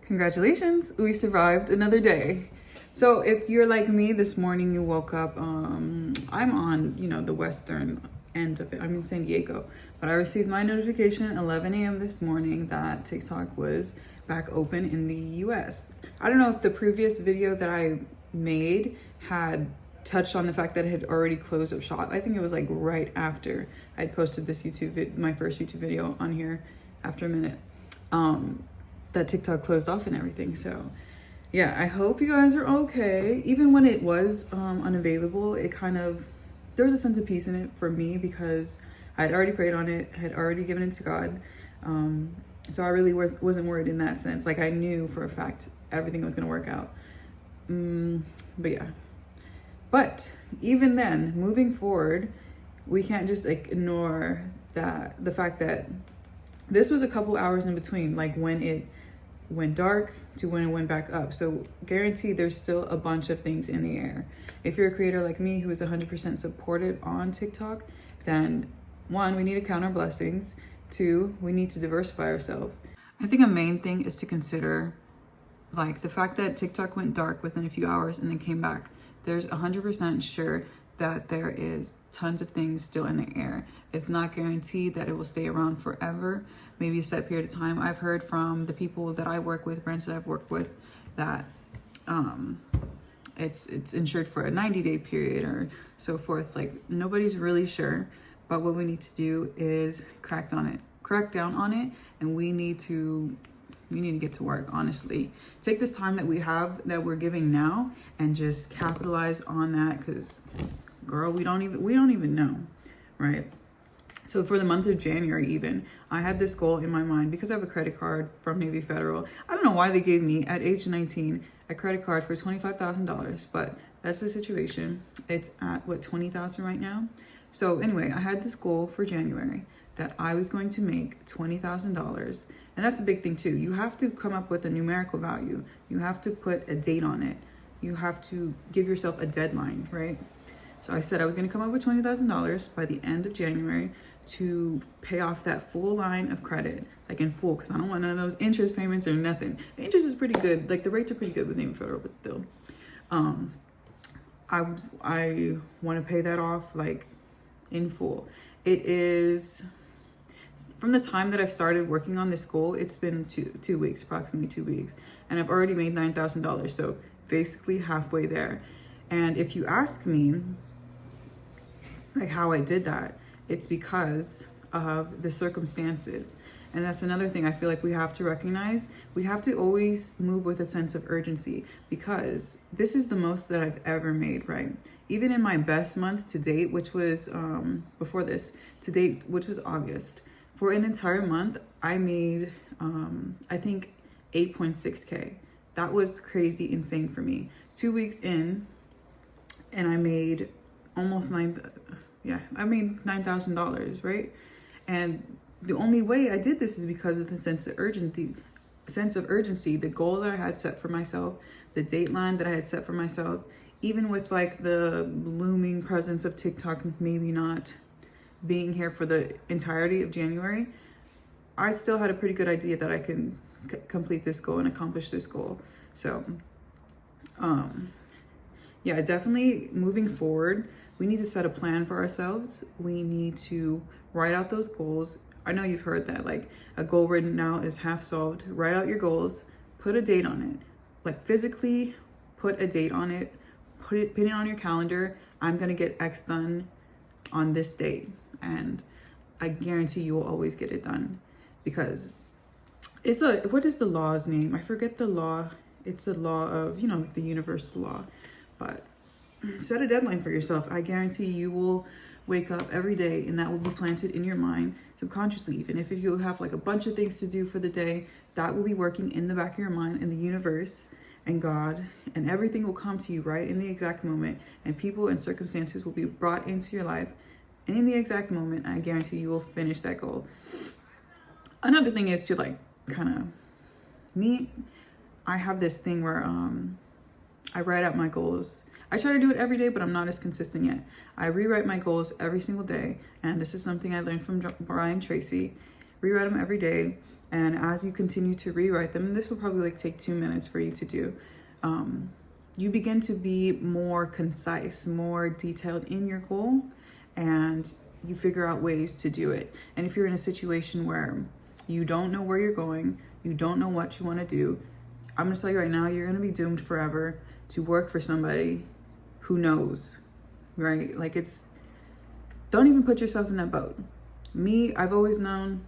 Congratulations, we survived another day. So if you're like me, this morning you woke up, I'm on, the western end of it. I'm in San Diego, but I received my notification 11 a.m. this morning that TikTok was back open in the US. I don't know if the previous video that I made had touched on the fact that it had already closed up shop. I think it was like right after I posted this my first YouTube video on here after a minute. That TikTok closed off and everything. So yeah, I hope you guys are okay. Even when it was unavailable, there was a sense of peace in it for me because I had already prayed on it, had already given it to God. So I really wasn't worried in that sense. Like I knew for a fact everything was gonna work out. But yeah. But even then, moving forward, we can't just ignore the fact that this was a couple hours in between, like when it went dark to when it went back up. So guaranteed there's still a bunch of things in the air. If you're a creator like me who is 100% supported on TikTok, then one, we need to count our blessings. Two, we need to diversify ourselves. I think a main thing is to consider like the fact that TikTok went dark within a few hours and then came back. There's 100% sure that there is tons of things still in the air. It's not guaranteed that it will stay around forever, maybe a set period of time. I've heard from the people that I work with, brands that I've worked with, that it's insured for a 90-day period or so forth. Like nobody's really sure, but what we need to do is crack down on it, and we need to get to work, honestly. Take this time that we have, that we're giving now, and just capitalize on that, because girl, we don't even know, right? So for the month of January even, I had this goal in my mind because I have a credit card from Navy Federal. I don't know why they gave me at age 19 a credit card for $25,000, but that's the situation. It's at $20,000 right now. So anyway, I had this goal for January that I was going to make $20,000. And that's a big thing too. You have to come up with a numerical value. You have to put a date on it. You have to give yourself a deadline, right? So I said I was going to come up with $20,000 by the end of January to pay off that full line of credit, like in full, because I don't want none of those interest payments or nothing. The interest is pretty good. Like the rates are pretty good with Navy Federal, but still. I want to pay that off like in full. It is, from the time that I've started working on this goal, it's been two weeks, approximately 2 weeks. And I've already made $9,000. So basically halfway there. And if you ask me, like how I did that, it's because of the circumstances. And that's another thing I feel like we have to recognize. We have to always move with a sense of urgency, because this is the most that I've ever made, right? Even in my best month to date, which was before this, to date, which was August, for an entire month, I made, I think 8.6K. That was crazy insane for me. 2 weeks in, and I made almost $9,000, right? And the only way I did this is because of the sense of urgency, the goal that I had set for myself, the dateline that I had set for myself, even with like the looming presence of TikTok maybe not being here for the entirety of January, I still had a pretty good idea that I can complete this goal and accomplish this goal. So, yeah, definitely moving forward, we need to set a plan for ourselves. We need to write out those goals. I know you've heard that, like a goal written now is half solved. Write out your goals, put a date on it, like physically put a date on it, put it on your calendar. I'm going to get X done on this date. And I guarantee you will always get it done, because what is the law's name? I forget the law. It's the law of, like the universal law, but set a deadline for yourself. I guarantee you will wake up every day and that will be planted in your mind subconsciously. Even if you have like a bunch of things to do for the day, that will be working in the back of your mind, and the universe and God and everything will come to you right in the exact moment, and people and circumstances will be brought into your life in the exact moment. I guarantee you will finish that goal. Another thing is to like I have this thing where I write out my goals. I try to do it every day, but I'm not as consistent yet. I rewrite my goals every single day, and this is something I learned from Brian Tracy. rewrite them every day. And as you continue to rewrite them, this will probably like take 2 minutes for you to do. You begin to be more concise, more detailed in your goal, and you figure out ways to do it. And if you're in a situation where you don't know where you're going, you don't know what you want to do, I'm gonna tell you right now, you're gonna be doomed forever to work for somebody who knows, right? Like don't even put yourself in that boat. Me, I've always known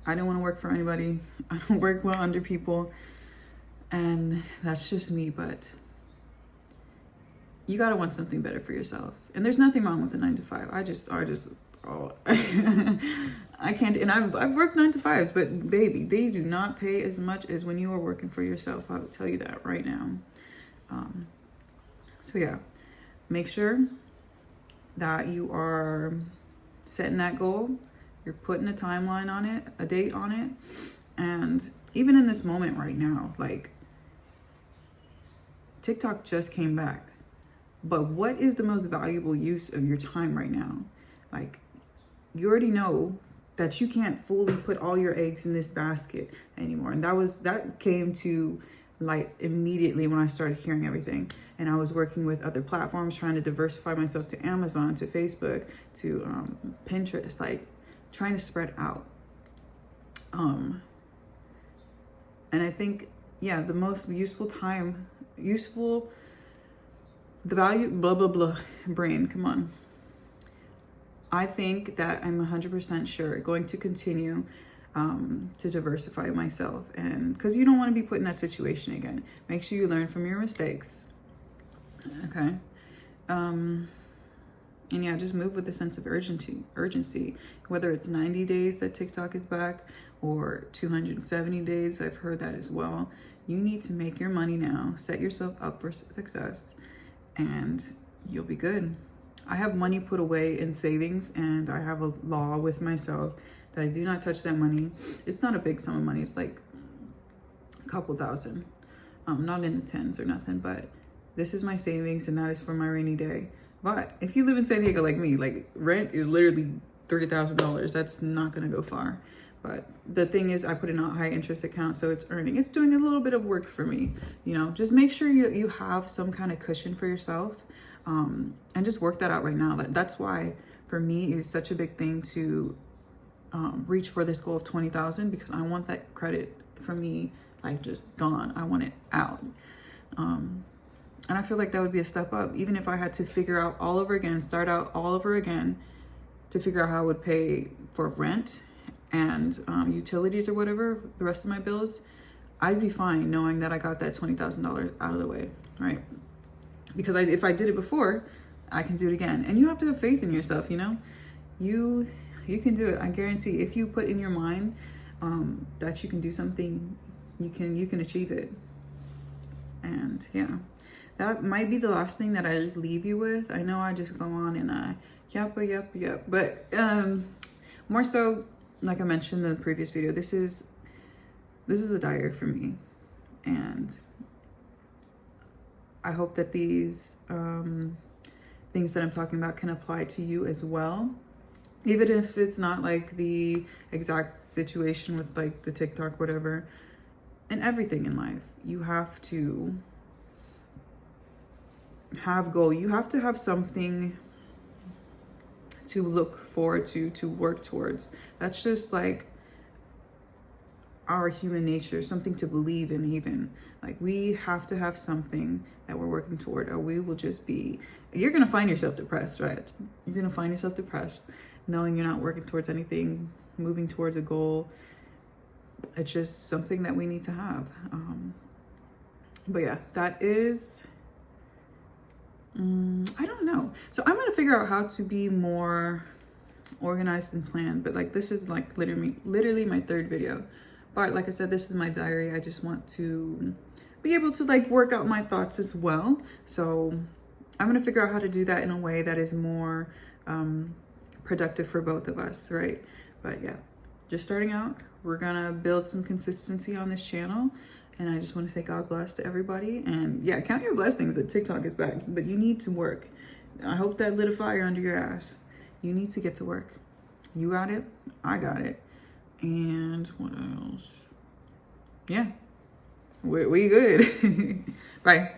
I don't want to work for anybody. I don't work well under people. And that's just me, but you gotta want something better for yourself. And there's nothing wrong with a 9 to 5. I can't, and I've worked 9 to 5s, but baby, they do not pay as much as when you are working for yourself. I will tell you that right now. So yeah, make sure that you are setting that goal. You're putting a timeline on it, a date on it. And even in this moment right now, like TikTok just came back. But what is the most valuable use of your time right now? Like, you already know that you can't fully put all your eggs in this basket anymore. And that came to light immediately when I started hearing everything. And I was working with other platforms, trying to diversify myself to Amazon, to Facebook, to Pinterest, like trying to spread out. And I think, yeah, the most useful time, the value, blah, blah, blah, brain, come on. I think that I'm 100% sure going to continue to diversify myself, and because you don't want to be put in that situation again. Make sure you learn from your mistakes. Okay. And yeah, just move with a sense of urgency, whether it's 90 days that TikTok is back or 270 days. I've heard that as well. You need to make your money now, set yourself up for success, and you'll be good. I have money put away in savings, and I have a law with myself that I do not touch that money. It's not a big sum of money. It's like a couple thousand, not in the tens or nothing, but this is my savings, and that is for my rainy day. But if you live in San Diego like me, like rent is literally $30,000. That's not gonna go far. But the thing is, I put in a high interest account, so it's doing a little bit of work for me. You know, just make sure you have some kind of cushion for yourself, and just work that out right now. That's why for me it's such a big thing to reach for this goal of 20,000, because I want that credit for me like just gone. I want it out. And I feel like that would be a step up, even if I had to figure out all over again, start out all over again to figure out how I would pay for rent and utilities or whatever, the rest of my bills. I'd be fine knowing that I got that $20,000 out of the way, right? Because if I did it before, I can do it again. And you have to have faith in yourself, you know? You can do it. I guarantee if you put in your mind that you can do something, you can achieve it. And yeah, that might be the last thing that I leave you with. I know I just go on and yep. But more so, like I mentioned in the previous video, this is a diary for me. And I hope that these things that I'm talking about can apply to you as well. Even if it's not like the exact situation with like the TikTok, whatever, and everything in life, you have to have goal. You have to have something to look forward to work towards. That's just like our human nature, something to believe in. Even like we have to have something that we're working toward, or we will just be, you're gonna find yourself depressed, right? You're gonna find yourself depressed knowing you're not working towards anything, moving towards a goal. It's just something that we need to have. But yeah, that is I don't know. So I'm gonna figure out how to be more organized and planned. But like this is like literally my third video. But like I said, this is my diary. I just want to be able to like work out my thoughts as well. So I'm gonna figure out how to do that in a way that is more productive for both of us, right? But yeah, just starting out, we're gonna build some consistency on this channel. And I just want to say God bless to everybody. And yeah, count your blessings that TikTok is back. But you need to work. I hope that lit a fire under your ass. You need to get to work. You got it. I got it. And what else? Yeah, we good. Bye.